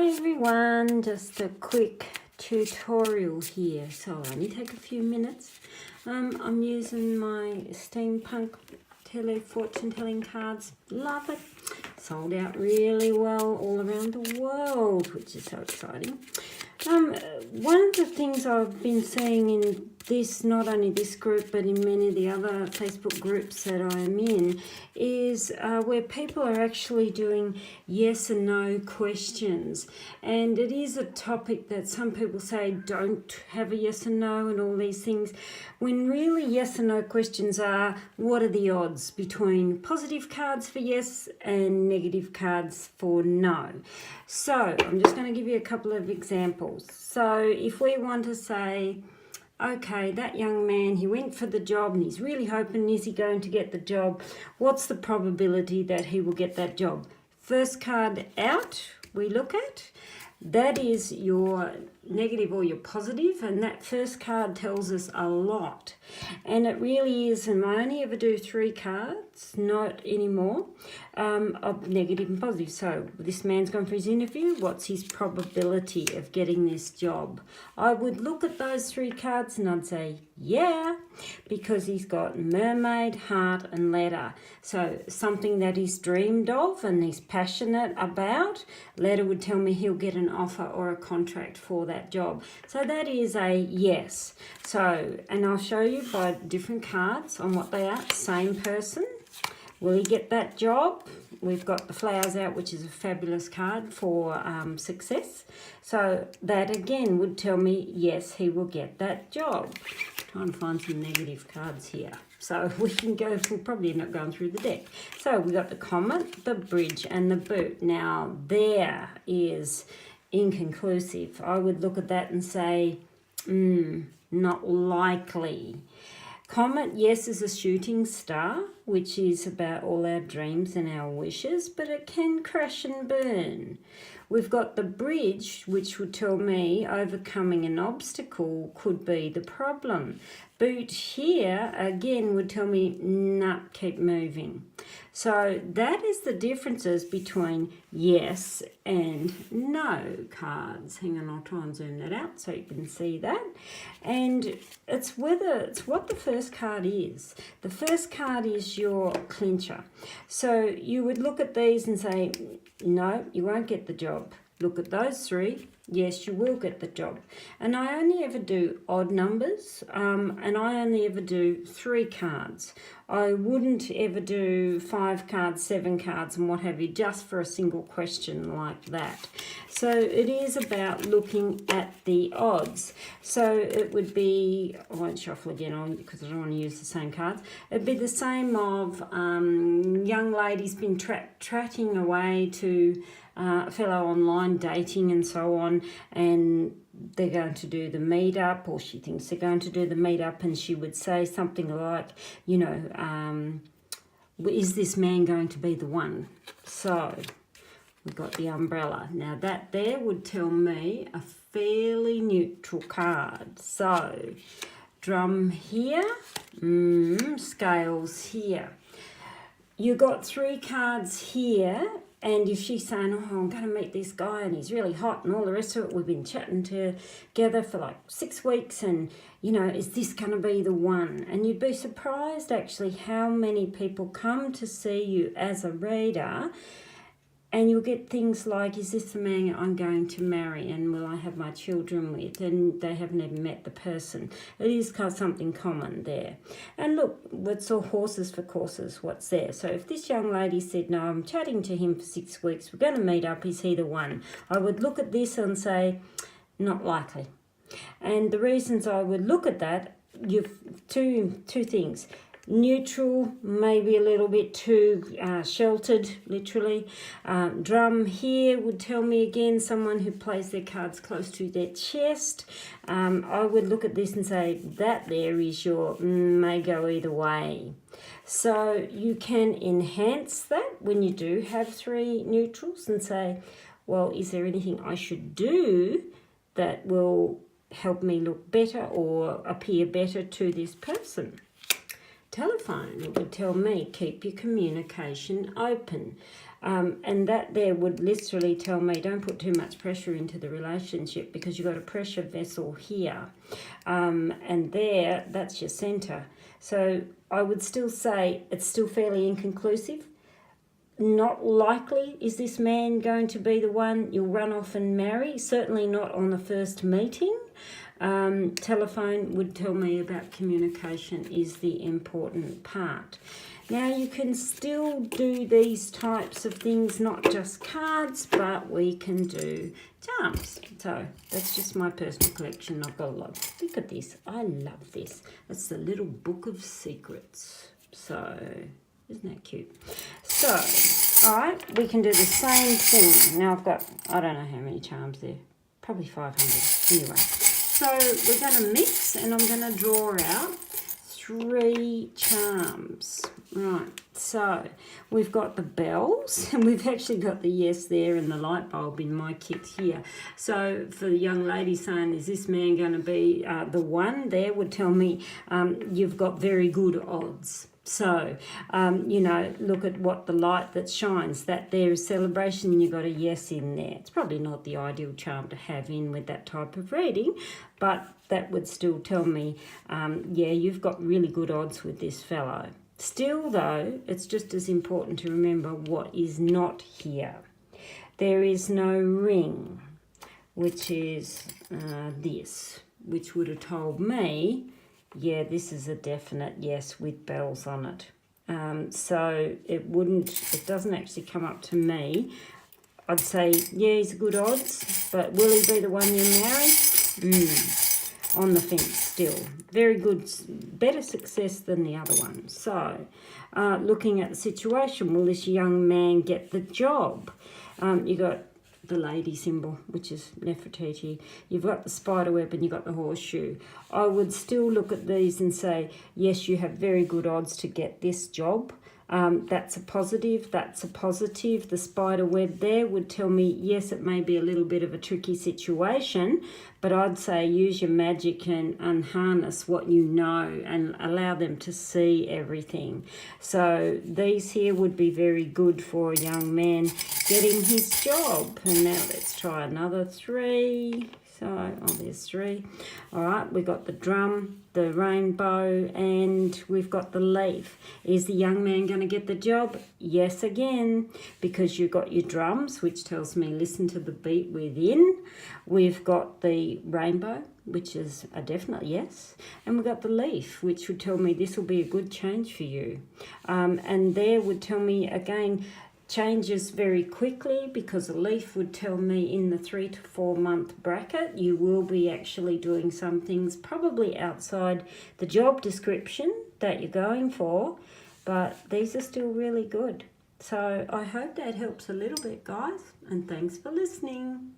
Hi everyone, just a quick tutorial here, so I only take a few minutes. I'm using my Steampunk Tele fortune telling cards. Love it. Sold out really well all around the world, which is so exciting. One of the things I've been seeing in this, not only this group, but in many of the other Facebook groups that I am in, is where people are actually doing yes and no questions. And it is a topic that some people say don't have a yes and no and all these things, when really yes and no questions are, what are the odds between positive cards for yes and negative cards for no? So I'm just going to give you a couple of examples. So if we want to say, okay, that young man, he went for the job and he's really hoping, is he going to get the job? What's the probability that he will get that job? First card out, we look at, that is your negative or your positive, and that first card tells us a lot. And it really is, and I only ever do 3 cards, not anymore, of negative and positive. So this man's gone for his interview, what's his probability of getting this job? I would look at those 3 cards and I'd say, yeah, because he's got mermaid, heart and letter. So something that he's dreamed of and he's passionate about. Letter would tell me he'll get an offer or a contract for that job. So that is a yes. So, and I'll show you by different cards on what they are. Same person. Will he get that job? We've got the flowers out, which is a fabulous card for success. So that again would tell me, yes, he will get that job. Trying to find some negative cards here. So we can go, we'll probably end up going through the deck. So we got the comet, the bridge and the boot. Now there is inconclusive. I would look at that and say, not likely. Comet, yes, is a shooting star, which is about all our dreams and our wishes, but it can crash and burn. We've got the bridge, which would tell me overcoming an obstacle could be the problem. Boot here, again, would tell me, nah, keep moving. So that is the differences between yes and no cards. Hang on, I'll try and zoom that out so you can see that. And it's what the first card is. The first card is your clincher. So you would look at these and say, no, you won't get the job. Look at those 3. Yes, you will get the job. And I only ever do odd numbers, and I only ever do 3 cards. I wouldn't ever do 5 cards, 7 cards, and what have you, just for a single question like that. So it is about looking at the odds. So it would be, I won't shuffle again on because I don't want to use the same cards. It'd be the same of young ladies been tracking away to a fellow online, dating and so on, and they're going to do the meetup, or she thinks they're going to do the meetup, and she would say something like, you know, is this man going to be the one? So we've got the umbrella. Now that there would tell me a fairly neutral card. So drum here, scales here. You got 3 cards here. And if she's saying, oh, I'm going to meet this guy and he's really hot and all the rest of it, we've been chatting together for like 6 weeks and, you know, is this going to be the one? And you'd be surprised actually how many people come to see you as a reader, and you'll get things like, is this the man I'm going to marry and will I have my children with? And they haven't even met the person. It is kind of something common there. And look, it's all horses for courses, what's there. So if this young lady said, no, I'm chatting to him for 6 weeks, we're going to meet up, is he the one? I would look at this and say, not likely. And the reasons I would look at that, you've two things. Neutral, maybe a little bit too sheltered, literally. Drum here would tell me again someone who plays their cards close to their chest. I would look at this and say that there is your may go either way. So you can enhance that when you do have 3 neutrals and say, well, is there anything I should do that will help me look better or appear better to this person? Telephone, it would tell me keep your communication open. And that there would literally tell me don't put too much pressure into the relationship because you've got a pressure vessel here. And there, that's your centre. So I would still say it's still fairly inconclusive. Not likely is this man going to be the one you'll run off and marry. Certainly not on the first meeting. Telephone would tell me about communication is the important part. Now you can still do these types of things, not just cards, but we can do charms. So that's just my personal collection. I've got a lot. Look at this. I love this. It's the little book of secrets. So isn't that cute? So, all right, we can do the same thing. Now I've got, I don't know how many charms there. Probably 500. Anyway, so we're going to mix and I'm going to draw out 3 charms. Right, so we've got the bells and we've actually got the yes there and the light bulb in my kit here. So for the young lady saying, is this man going to be the one, there would tell me you've got very good odds. So, you know, look at what the light that shines, that there is celebration and you've got a yes in there. It's probably not the ideal charm to have in with that type of reading, but that would still tell me, yeah, you've got really good odds with this fellow. Still, though, it's just as important to remember what is not here. There is no ring, which is this, which would have told me, yeah, this is a definite yes with bells on it. So it doesn't actually come up to me. I'd say, yeah, he's a good odds, but will he be the one you marry? On the fence still. Very good, better success than the other one. So, looking at the situation, will this young man get the job? You got the lady symbol, which is Nefertiti. You've got the spider web and you've got the horseshoe. I would still look at these and say, yes, you have very good odds to get this job. That's a positive, that's a positive. The spider web there would tell me, yes, it may be a little bit of a tricky situation, but I'd say use your magic and unharness what you know and allow them to see everything. So these here would be very good for a young man getting his job. And now let's try another 3. So, there's 3. All right, we've got the drum, the rainbow, and we've got the leaf. Is the young man going to get the job? Yes, again, because you've got your drums, which tells me listen to the beat within. We've got the rainbow, which is a definite yes. And we've got the leaf, which would tell me this will be a good change for you. And there would tell me, again, changes very quickly because a leaf would tell me in the 3 to 4 month bracket you will be actually doing some things probably outside the job description that you're going for, but these are still really good. So I hope that helps a little bit, guys, and thanks for listening.